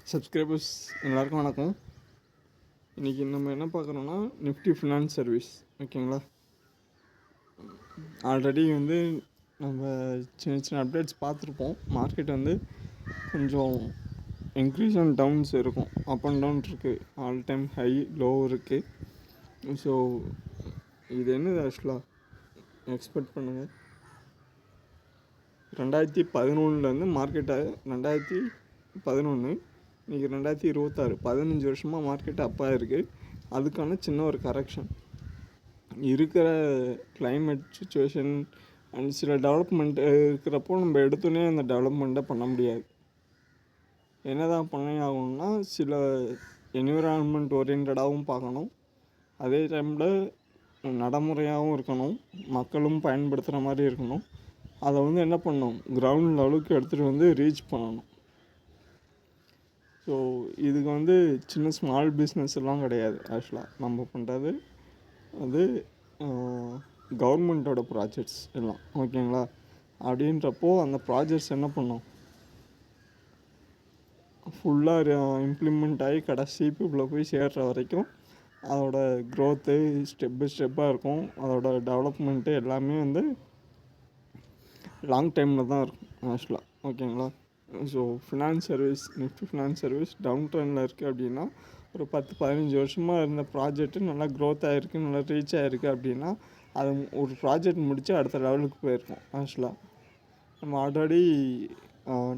Subscribers எல்லாருக்கும் வணக்கம். இன்றைக்கி நம்ம என்ன பார்க்குறோன்னா நிஃப்டி ஃபினான்ஸ் சர்வீஸ். ஓகேங்களா, ஆல்ரெடி நம்ம சின்ன சின்ன அப்டேட்ஸ் பார்த்துருப்போம். மார்க்கெட் கொஞ்சம் இன்க்ரீஸ் அண்ட் டவுன்ஸ் இருக்கும், அப் அண்ட் டவுன் இருக்குது, ஆல் டைம் ஹை லோ இருக்குது. ஸோ இது என்னது ஆக்சுவலாக எக்ஸ்பெக்ட் பண்ணுங்கள். 2011 மார்க்கெட்டை 2011 இன்றைக்கி 2026 15 வருஷமாக மார்க்கெட்டு அப்பாக இருக்குது. அதுக்கான சின்ன ஒரு கரெக்ஷன் இருக்கிற கிளைமேட் சுச்சுவேஷன் அண்ட் சில டெவலப்மெண்ட் இருக்கிறப்போ நம்ம எடுத்தோன்னே அந்த டெவலப்மெண்ட்டை பண்ண முடியாது. என்ன தான் பண்ணி ஆகணும்னா சில என்விரான்மெண்ட் ஓரியன்டாகவும் பார்க்கணும், அதே டைமில் நடைமுறையாகவும் இருக்கணும், மக்களும் பயன்படுத்துகிற மாதிரி இருக்கணும். அதை என்ன பண்ணணும், கிரவுண்ட் லெவலுக்கு எடுத்துகிட்டு ரீச் பண்ணணும். ஸோ இதுக்கு சின்ன ஸ்மால் பிஸ்னஸ் எல்லாம் கிடையாது. ஆக்சுவலாக நம்ம பண்ணுறது கவர்மெண்ட்டோட ப்ராஜெக்ட்ஸ் எல்லாம். ஓகேங்களா, அப்படின்றப்போ அந்த ப்ராஜெக்ட்ஸ் என்ன பண்ணோம், ஃபுல்லாக இம்ப்ளிமெண்ட் ஆகி கடைசி பீப்புளை போய் சேர்கிற வரைக்கும் அதோட க்ரோத்து ஸ்டெப் பை ஸ்டெப்பாக இருக்கும். அதோட டெவலப்மெண்ட்டு எல்லாமே லாங் டைமில் தான் இருக்கும் ஆக்சுவலாக. ஓகேங்களா, so finance service, Nifty finance service down ட்ரெண்டில் இருக்குது அப்படின்னா ஒரு 10-15 வருஷமாக இருந்த ப்ராஜெக்ட்டு நல்லா க்ரோத் ஆகிருக்கு, நல்லா ரீச் ஆகிருக்கு அப்படின்னா அது ஒரு ப்ராஜெக்ட் முடித்து அடுத்த லெவலுக்கு போயிருக்கோம். ஆக்சுவலாக நம்ம ஆல்ரெடி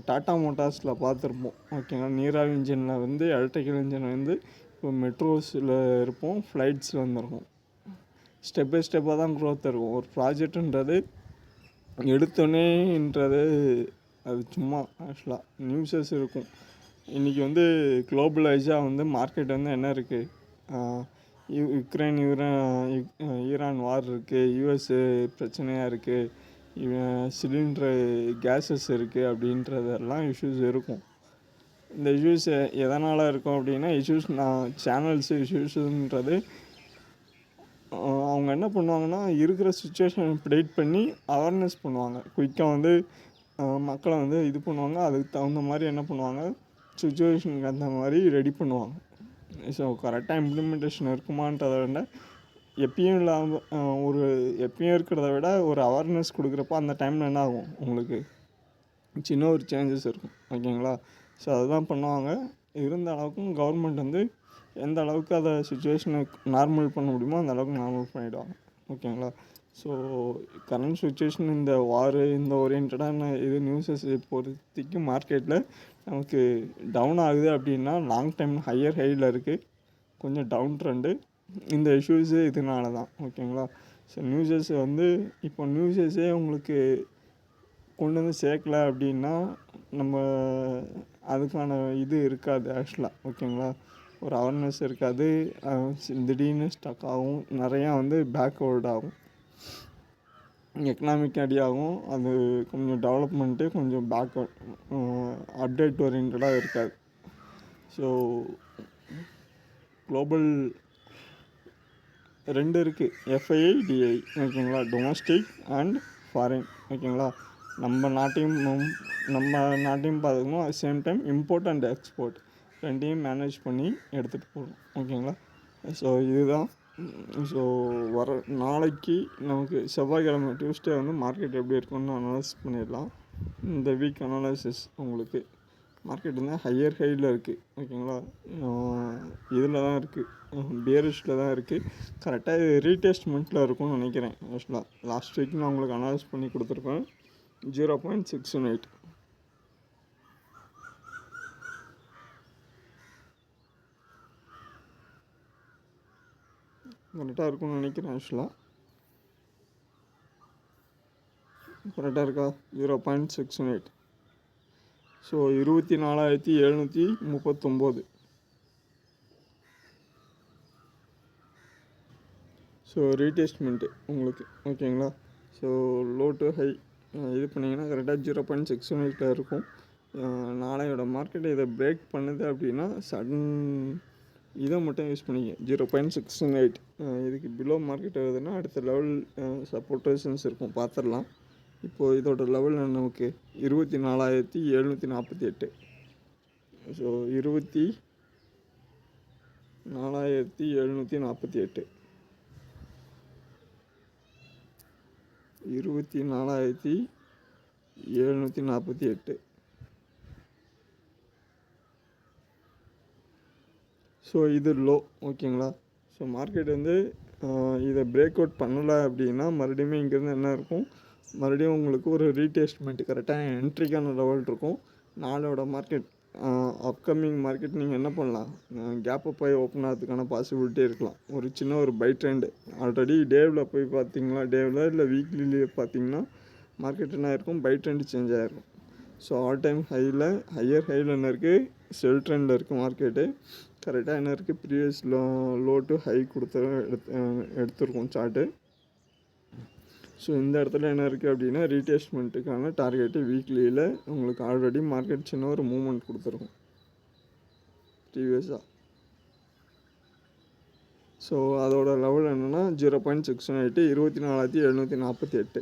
டாட்டா மோட்டார்ஸில் பார்த்துருப்போம். ஓகேங்களா, நீராவி இன்ஜினில் எலக்ட்ரிக்கல் இன்ஜின் இப்போ மெட்ரோஸில் இருப்போம், ஃப்ளைட்ஸில் வந்துருக்கும். ஸ்டெப் பை ஸ்டெப்பாக தான் க்ரோத் இருக்கும். ஒரு ப்ராஜெக்ட்டுன்றது எடுத்தோன்னேன்றது அது சும்மா ஆக்சுவலாக நியூஸஸ் இருக்கும். இன்றைக்கி குளோபலைஸாக மார்க்கெட் என்ன இருக்குது, யுக்ரைன் ஈரான் வார் இருக்குது, யூஎஸ்ஏ பிரச்சனையாக இருக்குது, சிலிண்ட்ரு கேஸஸ் இருக்குது, அப்படின்றதெல்லாம் இஷ்யூஸ் இருக்கும். இந்த இஷ்யூஸ் எதனால் இருக்கும் அப்படின்னா சேனல்ஸு இஷ்யூஸுன்றது அவங்க என்ன பண்ணுவாங்கன்னா இருக்கிற சுச்சுவேஷன் ப்ரெடிக்ட் பண்ணி அவேர்னஸ் பண்ணுவாங்க. குயிக்காக மக்களை இது பண்ணுவாங்க. அதுக்கு தகுந்த மாதிரி என்ன பண்ணுவாங்க, சுச்சுவேஷனுக்கு அந்த மாதிரி ரெடி பண்ணுவாங்க. ஸோ கரெக்டாக இம்ப்ளிமெண்டேஷன் இருக்குமான்றதை விட எப்பயும் இல்லாமல் எப்பயும் இருக்கிறத விட ஒரு அவேர்னஸ் கொடுக்குறப்போ அந்த டைமில் என்ன ஆகும், உங்களுக்கு சின்ன ஒரு சேஞ்சஸ் இருக்கும். ஓகேங்களா, ஸோ அதுதான் பண்ணுவாங்க. இருந்த அளவுக்கும் கவர்மெண்ட் எந்த அளவுக்கு அதை சுச்சுவேஷனை நார்மல் பண்ண முடியுமோ அந்த அளவுக்கு நார்மல் பண்ணிவிடுவாங்க. ஓகேங்களா, ஸோ கரண்ட் சுச்சுவேஷன் இந்த வாரு இந்த ஓரியன்டான நியூஸஸ் பொறுத்திக்கு மார்க்கெட்டில் நமக்கு டவுன் ஆகுது அப்படின்னா லாங் டைம் ஹையர் ஹையில் இருக்குது, கொஞ்சம் டவுன் ட்ரெண்டு. இந்த இஷ்யூஸு இதனால தான். ஓகேங்களா, ஸோ நியூஸஸ் இப்போ நியூஸஸே உங்களுக்கு கொண்டு சேர்க்கல அப்படின்னா நம்ம அதுக்கான இருக்காது ஆக்சுவலாக. ஓகேங்களா, ஒரு அவேர்னஸ் இருக்காது, திடீர்னு ஸ்டக் ஆகும், நிறையா பேக்வேர்ட் ஆகும், எக்கனாமிக் அடியாகும். அது கொஞ்சம் டெவலப்மெண்ட்டு கொஞ்சம் பேக்வேர்ட் அப்டேட் ஓரியன்டாக இருக்காது. ஸோ குளோபல் 2 இருக்குது, எஃப்ஐஐ டிஐ. ஓகேங்களா, டொமஸ்டிக் அண்ட் ஃபாரின். ஓகேங்களா, நம்ம நாட்டையும் பார்த்துக்கணும், at same time import and export ரெண்டையும் மேனேஜ் பண்ணி எடுத்துகிட்டு போகணும். ஓகேங்களா, ஸோ இதுதான். ஸோ நாளைக்கு நமக்கு செவ்வாய்க்கிழமை டியூஸ்டே மார்க்கெட் எப்படி இருக்குன்னு அனலைஸ் பண்ணிடலாம். இந்த வீக் அனாலிசிஸ் உங்களுக்கு மார்க்கெட் ஹையர் ஹையில் இருக்குது. ஓகேங்களா, இதில் தான் இருக்குது, பேரிஷில் தான் இருக்குது. கரெக்டாக இது ரீடெஸ்ட்மெண்ட்டில் இருக்கும்னு நினைக்கிறேன். ஆக்சுவலாக லாஸ்ட் வீக் நான் உங்களுக்கு அனலைஸ் பண்ணி கொடுத்துருப்பேன். 0.618 கரெக்டாக இருக்கும்னு நினைக்கிறேன். ஆக்சுவலாக கரெக்டாக இருக்கா, 0.618. ஸோ 24,739. ஸோ ரீடெஸ்ட்மெண்ட்டு உங்களுக்கு. ஓகேங்களா, ஸோ லோ டு ஹை பண்ணிங்கன்னா கரெக்டாக 0.618 இருக்கும். நாளையோட மார்க்கெட் இதை பிரேக் பண்ணுது அப்படின்னா சடன் இதை மட்டும் யூஸ் பண்ணிங்க, 0.618. இதுக்கு பிலோ மார்க்கெட் வருதுன்னா அடுத்த லெவல் சப்போர்ட் ரெசிஸ்டன்ஸ் இருக்கும், பார்த்துடலாம். இப்போது இதோட லெவல் நமக்கு 24,748. ஸோ 24,748 24,748. ஸோ இது லோ. ஓகேங்களா. ஸோ மார்க்கெட் வந்து இதை பிரேக் அவுட் பண்ணலை அப்படின்னா மறுபடியும் இங்கேருந்து என்ன இருக்கும், மறுபடியும் உங்களுக்கு ஒரு ரீடெஸ்ட்மெண்ட் கரெக்டாக என்ட்ரிக்கான லெவல் இருக்கும். நாளோட மார்க்கெட் அப்கமிங் மார்க்கெட் நீங்கள் என்ன பண்ணலாம், கேப்பை போய் ஓப்பன் ஆகிறதுக்கான பாசிபிலிட்டி இருக்கலாம். ஒரு சின்ன ஒரு பை ட்ரெண்டு ஆல்ரெடி டேவில் போய் பார்த்தீங்களா, டேவில் இல்லை வீக்லிலேயே பார்த்தீங்கன்னா மார்க்கெட் என்ன இருக்கும், பை ட்ரெண்டு சேஞ்ச் ஆகிருக்கும். ஸோ ஆல் டைம் ஹையர் ஹையில் என்ன இருக்குது, செல் ட்ரெண்டில் இருக்குது மார்க்கெட்டு. கரெக்டாக என்ன இருக்குது, ப்ரீவியஸ் லோ டு ஹை எடுத்துருக்கோம் சார்ட்டு. ஸோ இந்த இடத்துல என்ன இருக்குது அப்படின்னா ரீடெஸ்ட்மெண்ட்டுக்கான டார்கெட்டு வீக்லியில் உங்களுக்கு ஆல்ரெடி மார்க்கெட் சின்ன ஒரு மூவ்மெண்ட் கொடுத்துருக்கும் ப்ரீவியஸாக. ஸோ அதோட லெவல் என்னென்னா 0.618 24,748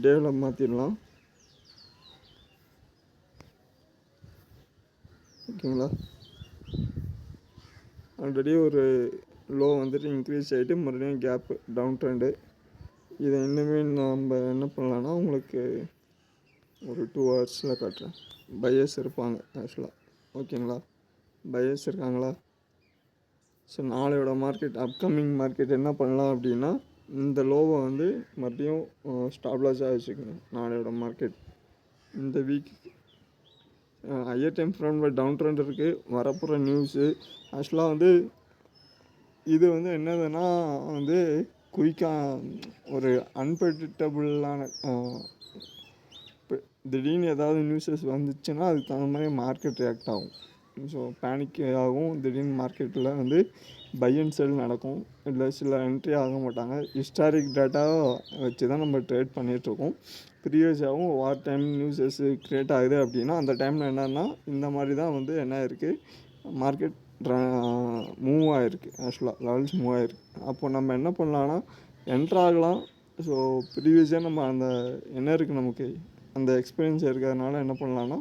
டேவில் மாற்றிடலாம். ஓகேங்களா. ஆல்ரெடி ஒரு லோ வந்துட்டு இன்க்ரீஸ் ஆகிட்டு மறுபடியும் கேப்பு டவுன் ட்ரெண்டு. இதை இன்னுமே நம்ம என்ன பண்ணலான்னா உங்களுக்கு ஒரு 2 ஹவர்ஸில் காட்டுறேன். பையர்ஸ் இருப்பாங்க ஆக்சுவலாக. ஓகேங்களா. பையர்ஸ் இருக்காங்களா. ஸோ நாளையோட மார்க்கெட் அப்கமிங் மார்க்கெட் என்ன பண்ணலாம் அப்படின்னா இந்த லோவை வந்து மறுபடியும் ஸ்டாப்லாஸாக வச்சுக்கணும். நாளையோட மார்க்கெட் இந்த week higher time front down trend இருக்குது. வரப்போகிற நியூஸு ஆக்சுவலாக வந்து இது வந்து என்னதுன்னா வந்து குயிக்காக ஒரு அன்பிரடிக்டபுளான திடீர்னு ஏதாவது நியூஸஸ் வந்துச்சுன்னா அதுக்கு தகுந்த மாதிரி மார்க்கெட் ரியாக்ட் ஆகும். ஸோ பேனிக் ஆகும். திடீர்னு மார்க்கெட்டில் வந்து பை அண்ட் செல் நடக்கும். இல்லை சில என்ட்ரி ஆக மாட்டாங்க. ஹிஸ்டாரிக் டேட்டாவை வச்சு தான் நம்ம ட்ரேட் பண்ணிகிட்ருக்கோம். ப்ரீவியஸாகவும் வார் டைம் நியூஸஸ் க்ரியேட் ஆகுது அப்படின்னா அந்த டைமில் என்னென்னா இந்த மாதிரி தான் வந்து என்ன இருக்குது, மார்க்கெட் மூவ் ஆகிருக்கு. ஆக்சுவலாக லெவல்ஸ் மூவ் ஆகிருக்கு. அப்போ நம்ம என்ன பண்ணலான்னா என்ட்ராகலாம். ஸோ ப்ரீவியஸாக நம்ம அந்த என்ன இருக்குது நமக்கு அந்த எக்ஸ்பீரியன்ஸ் இருக்கிறதுனால என்ன பண்ணலான்னா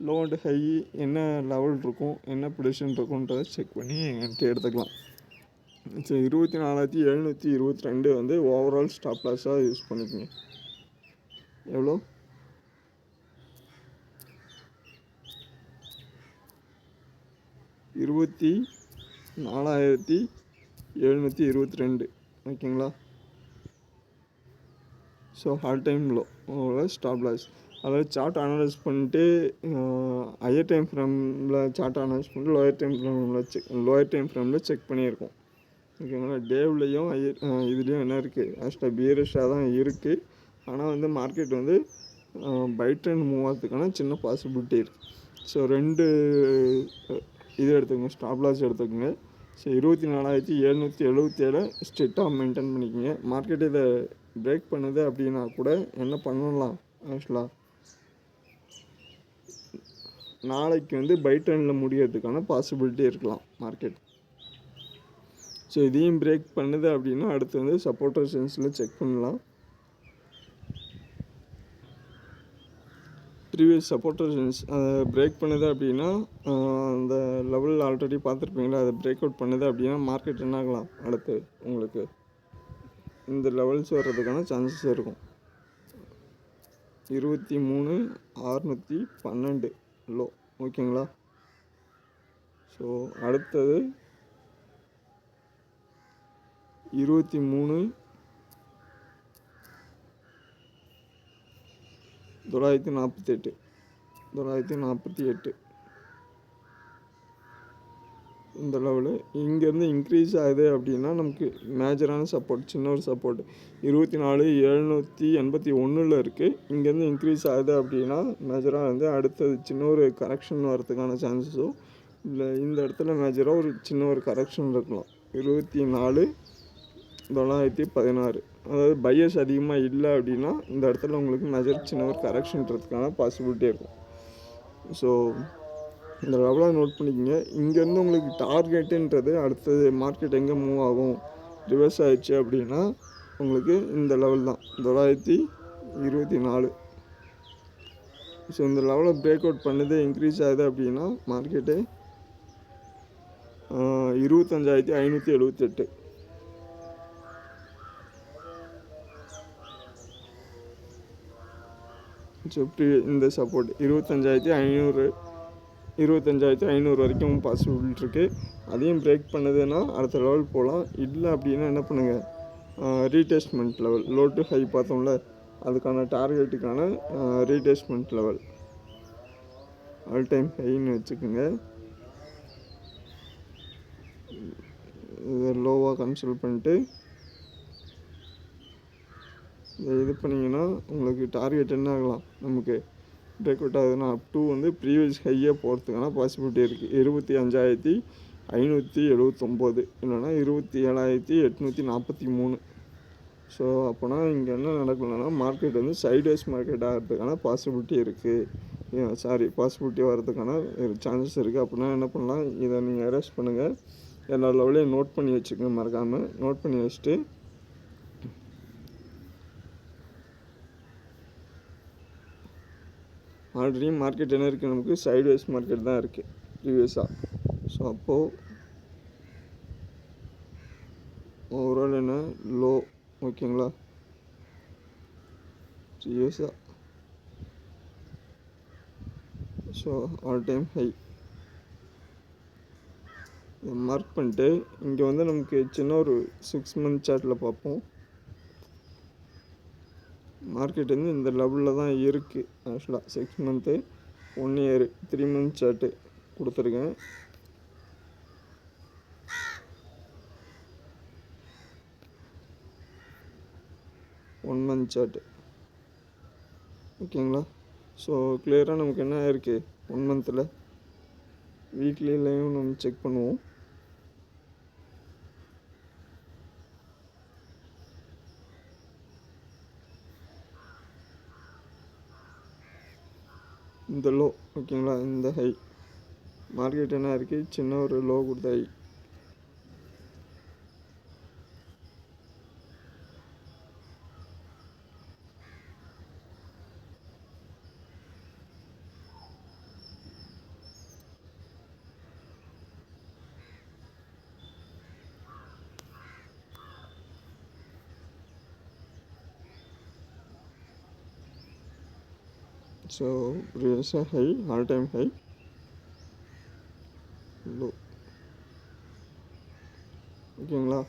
லோ அண்ட் ஹை என்ன லெவல் இருக்கும், என்ன ப்ரொடிக்ஷன் இருக்குன்றதை செக் பண்ணி என்ட்ரி எடுத்துக்கலாம். ஸோ 24,722 வந்து ஓவரால் ஸ்டாப் லாஸாக யூஸ் பண்ணிக்கோங்க. எவ்வளோ 24,722. ஓகேங்களா. So all time low stop loss. அதாவது சார்ட் அனலைஸ் பண்ணிட்டு ஹையர் டைம் ஃப்ரேமில் சார்ட் அனலைஸ் பண்ணிட்டு லோயர் டைம் ஃப்ரேமில் செக் பண்ணியிருக்கோம். ஓகேங்களா. டேவ்லேயும் இதுலேயும் என்ன இருக்குது, ஆக்சுவலாக பியரிஷாக தான் இருக்குது. ஆனால் வந்து மார்க்கெட் வந்து பை ட்ரெண்ட் மூவ் ஆகிறதுக்கான சின்ன பாசிபிலிட்டி இருக்குது. ஸோ 2 இது எடுத்துக்கோங்க, ஸ்டாப் லாஸ் எடுத்துக்கோங்க. ஸோ 24,777 ஸ்ட்ரிக்டாக மெயின்டைன் பண்ணிக்கோங்க. மார்க்கெட் இதை பிரேக் பண்ணுது அப்படின்னா கூட என்ன பண்ணலாம், ஆக்சுவலாக நாளைக்கு வந்து பை ட்ரெண்டில் முடியறதுக்கான பாசிபிலிட்டி இருக்கலாம் மார்க்கெட். ஸோ இதையும் பிரேக் பண்ணுது அப்படின்னா அடுத்து வந்து சப்போர்ட் ரெசிஸ்டன்ஸில் செக் பண்ணலாம். ப்ரீவியஸ் சப்போர்ட் ரெசிஸ்டன்ஸ் அதை பிரேக் பண்ணுது அப்படின்னா அந்த லெவல் ஆல்ரெடி பார்த்துருப்பீங்களா, அதை பிரேக் அவுட் பண்ணுது அப்படின்னா மார்க்கெட் என்ன ஆகலாம், அடுத்து உங்களுக்கு இந்த லெவல்ஸ் வர்றதுக்கான சான்சஸ் இருக்கும். 23,612 லோ. ஓகேங்களா. ஸோ அடுத்தது 23,948 இந்த லெவலு இங்கேருந்து இன்க்ரீஸ் ஆகுது அப்படின்னா நமக்கு மேஜரான சப்போர்ட், சின்ன ஒரு சப்போர்ட் 24,781 இருக்குது. இங்கேருந்து இன்க்ரீஸ் ஆகுது அப்படின்னா மேஜராக வந்து அடுத்தது சின்ன ஒரு கரெக்ஷன் வரதுக்கான சான்சஸும் இல்லை. இந்த இடத்துல மேஜராக ஒரு சின்ன ஒரு கரெக்ஷன் இருக்கலாம். 24,916 அதாவது பையர்ஸ் அதிகமாக இல்லை அப்படின்னா இந்த இடத்துல உங்களுக்கு மேஜர் சின்ன ஒரு கரெக்ஷன்றதுக்கான பாசிபிலிட்டி இருக்கும். ஸோ இந்த லெவலை நோட் பண்ணிக்கோங்க. இங்கேருந்து உங்களுக்கு டார்கெட்டுன்றது அடுத்தது மார்க்கெட் எங்கே மூவ் ஆகும், ரிவர்ஸ் ஆகிடுச்சு அப்படின்னா உங்களுக்கு இந்த லெவல் தான் 924 ஸோ இந்த லெவலில் பிரேக் அவுட் பண்ணுது, இன்க்ரீஸ் ஆகுது அப்படின்னா மார்க்கெட்டு 25,578. ஸோ இந்த சப்போர்ட் 25,500 வரைக்கும் பாசிபிள் இருக்குது. அதையும் பிரேக் பண்ணுதுன்னா அடுத்த லெவல் போகலாம். இல்லை அப்படின்னா என்ன பண்ணுங்கள், ரீடெஸ்ட்மெண்ட் லெவல் லோ டு ஹை பார்த்தோம்ல, அதுக்கான டார்கெட்டுக்கான ரீடெஸ்ட்மெண்ட் லெவல் ஆல் டைம் ஹைன்னு வச்சுக்கோங்க. இதை லோவாக கன்சிடர் பண்ணிட்டு இது பண்ணிங்கன்னா உங்களுக்கு டார்கெட் என்ன ஆகலாம், நமக்கு பிரேக் அவுட் ஆகுதுன்னா அப் டூ வந்து ப்ரீவியஸ் ஹையாக போகிறதுக்கான பாசிபிலிட்டி இருக்குது. 25,579 இல்லைனா 27,843. ஸோ அப்போனா இங்கே என்ன நடக்கணும்னா மார்க்கெட் வந்து சைட்வேஸ் மார்க்கெட் ஆகிறதுக்கான பாசிபிலிட்டி இருக்குது. பாசிபிலிட்டி வர்றதுக்கான சான்சஸ் இருக்குது. அப்படின்னா என்ன பண்ணலாம், இதை நீங்கள் அரெஸ்ட் பண்ணுங்கள். எல்லா லெவலையும் நோட் பண்ணி வச்சுக்கோங்க, மறக்காமல் நோட் பண்ணி வச்சுட்டு ஆல்ரெடி மார்க்கெட் என்ன இருக்குது, நமக்கு சைட்வேஸ் மார்க்கெட் தான் இருக்குது ப்ரீவியஸாக. ஸோ அப்போது ஓவரால் என்ன லோ, ஓகேங்களா, ப்ரீவியஸாக. So all time high mark பண்ணிட்டு இங்கே வந்து நமக்கு சின்ன ஒரு 6 மந்த் சார்ட்டில் பார்ப்போம். மார்க்கெட் வந்து இந்த லெவலில் தான் இருக்குது. ஆக்சுவலாக 6 மந்த்து, 1 இயர், 3 மந்த் சார்ட்டு கொடுத்துருக்கேன். ஒன் மந்த் சார்ட்டு ஓகேங்களா. ஸோ கிளியராக நமக்கு என்ன இருக்குது, 1 மந்தில் வீக்லிலையும் நம்ம செக் பண்ணுவோம். இந்த லோ ஓகேங்களா, இந்த ஹை மார்க்கெட் என்ன இருக்குது, சின்ன ஒரு லோ கொடுத்த ஹை. ஸோ ப்ரீவியஸாக high, all time high, low, ஓகேங்களா.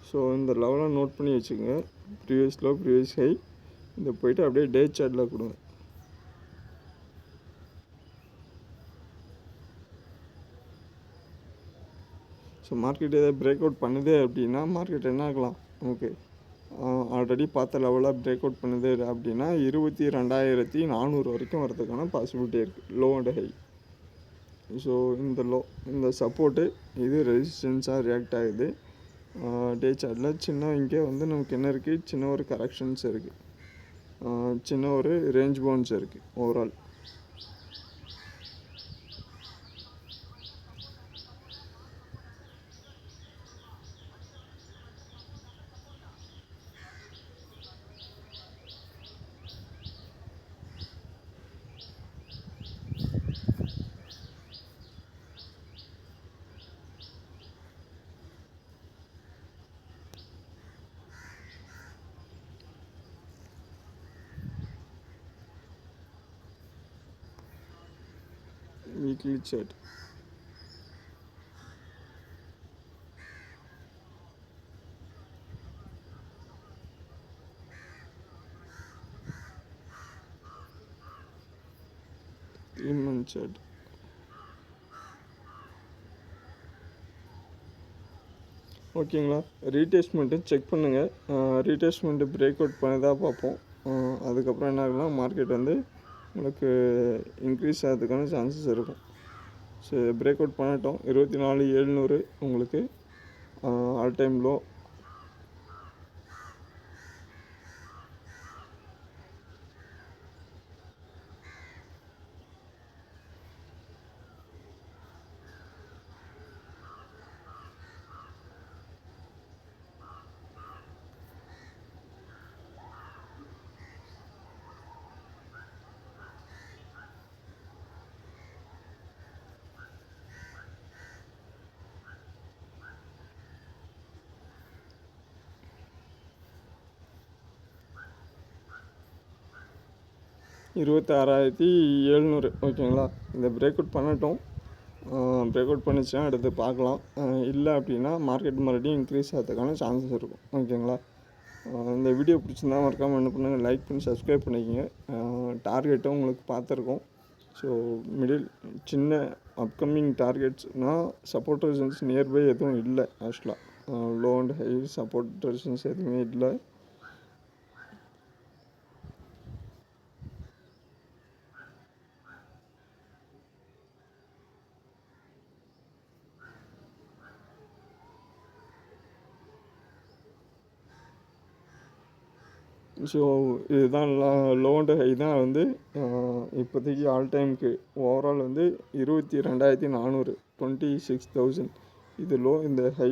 ஸோ இந்த லெவலாக நோட் பண்ணி வச்சுக்கோங்க. Previous low, previous high. இதை போய்ட்டு அப்படியே டே சார்ட்டில் கொடுங்க. ஸோ மார்க்கெட் எதாவது பிரேக் அவுட் பண்ணுது அப்படின்னா மார்க்கெட் என்ன ஆகலாம், ஓகே ஆல்ரெடி பார்த்த லெவலாக பிரேக் அவுட் பண்ணுது அப்படின்னா 22,400 வரைக்கும் வரதுக்கான பாசிபிலிட்டி இருக்குது, லோ அண்ட் ஹை. ஸோ இந்த லோ, இந்த சப்போர்ட்டு இது ரெசிஸ்டன்ஸாக ரியாக்ட் ஆகுது. டே சார்ட்டில் சின்ன இங்கே வந்து நமக்கு என்ன இருக்குது, சின்ன ஒரு கரெக்ஷன்ஸ் இருக்குது, சின்ன ஒரு ரேஞ்ச் பவுன்ஸ் இருக்குது overall. Weekly chart month chart ஓகேங்களா. ரீடெஸ்ட்மெண்ட்டு செக் பண்ணுங்கள். ரீடெஸ்ட்மெண்ட்டு பிரேக் அவுட் பண்ணதா பார்ப்போம். அதுக்கப்புறம் என்ன ஆகலாம், மார்க்கெட் வந்து உங்களுக்கு இன்க்ரீஸ் ஆகிறதுக்கான சான்சஸ் இருக்கும். ஸோ பிரேக் அவுட் பண்ணட்டும். 24,700 உங்களுக்கு ஆல் டைம் லோ. 26,700 ஓகேங்களா. இந்த பிரேக் அவுட் பண்ணட்டும். பிரேக் அவுட் பண்ணிச்சுன்னா அடுத்து பார்க்கலாம். இல்லை அப்படின்னா மார்க்கெட் மறுபடியும் இன்க்ரீஸ் ஆகிறதுக்கான சான்சஸ் இருக்கும். ஓகேங்களா. இந்த வீடியோ பிடிச்சிருந்தா மறக்காமல் என்ன பண்ணுங்கள், லைக் பண்ணி சப்ஸ்கிரைப் பண்ணிக்கோங்க. டார்கெட்டும் உங்களுக்கு பார்த்துருக்கோம். ஸோ சின்ன அப்கமிங் டார்கெட்ஸ்னால் சப்போர்ட் ரெசிஸ்டன்ஸ் நியர்பை எதுவும் இல்லை. ஆக்சுவலாக low and high support resistance எதுவுமே இல்லை. ஸோ இதுதான் லோ அண்ட் ஹை தான் வந்து இப்போதைக்கு ஆல் டைமுக்கு ஓவரால் வந்து 22,400 26,000. இது லோ, இந்த ஹை,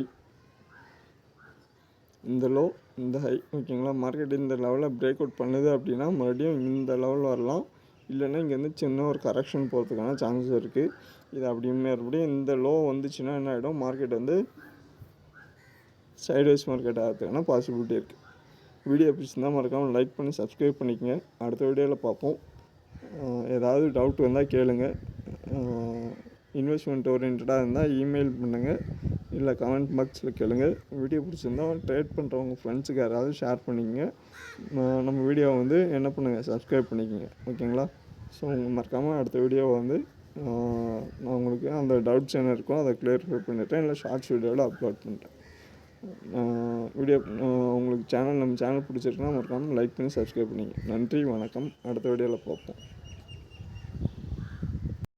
இந்த லோ, இந்த ஹை. ஓகேங்களா. மார்க்கெட் இந்த லெவலில் பிரேக் அவுட் பண்ணுது அப்படின்னா மறுபடியும் இந்த லெவலில் வரலாம். இல்லைன்னா இங்கேருந்து சின்ன ஒரு கரெக்ஷன் போகிறதுக்கான சான்சஸ் இருக்குது. இது மறுபடியும் இந்த லோ வந்துச்சுன்னா என்ன ஆகிடும், மார்க்கெட் வந்து சைட்வைஸ் மார்க்கெட் ஆகிறதுக்கான பாசிபிலிட்டி இருக்குது. வீடியோ பிடிச்சிருந்தால் மறக்காமல் லைக் பண்ணி சப்ஸ்கிரைப் பண்ணிக்கங்க. அடுத்த வீடியோவில் பார்ப்போம். ஏதாவது டவுட் வந்தால் கேளுங்க. இன்வெஸ்ட்மெண்ட் ஓரியன்டாக இருந்தால் இமெயில் பண்ணுங்கள், இல்லை கமெண்ட் பாக்ஸில் கேளுங்க. வீடியோ பிடிச்சிருந்தால் ட்ரேட் பண்ணுறவங்க ஃப்ரெண்ட்ஸுக்கு யாராவது ஷேர் பண்ணிக்கங்க. நம்ம வீடியோவை வந்து என்ன பண்ணுங்கள், சப்ஸ்கிரைப் பண்ணிக்கோங்க. ஓகேங்களா. ஸோ மறக்காமல் அடுத்த வீடியோவை வந்து நான் உங்களுக்கு அந்த டவுட்ஸ் என்ன இருக்கோ அதை கிளியரிஃபை பண்ணிட்டேன், இல்லை ஷார்ட்ஸ் வீடியோவில் அப்லோட் பண்ணிட்டேன். வீடியோ உங்களுக்கு நம்ம சேனல் பிடிச்சிருக்குன்னா மறக்காமல் லைக் பண்ணி சப்ஸ்கிரைப் பண்ணிங்க. நன்றி, வணக்கம். அடுத்த வீடியோவில் பார்ப்போம்.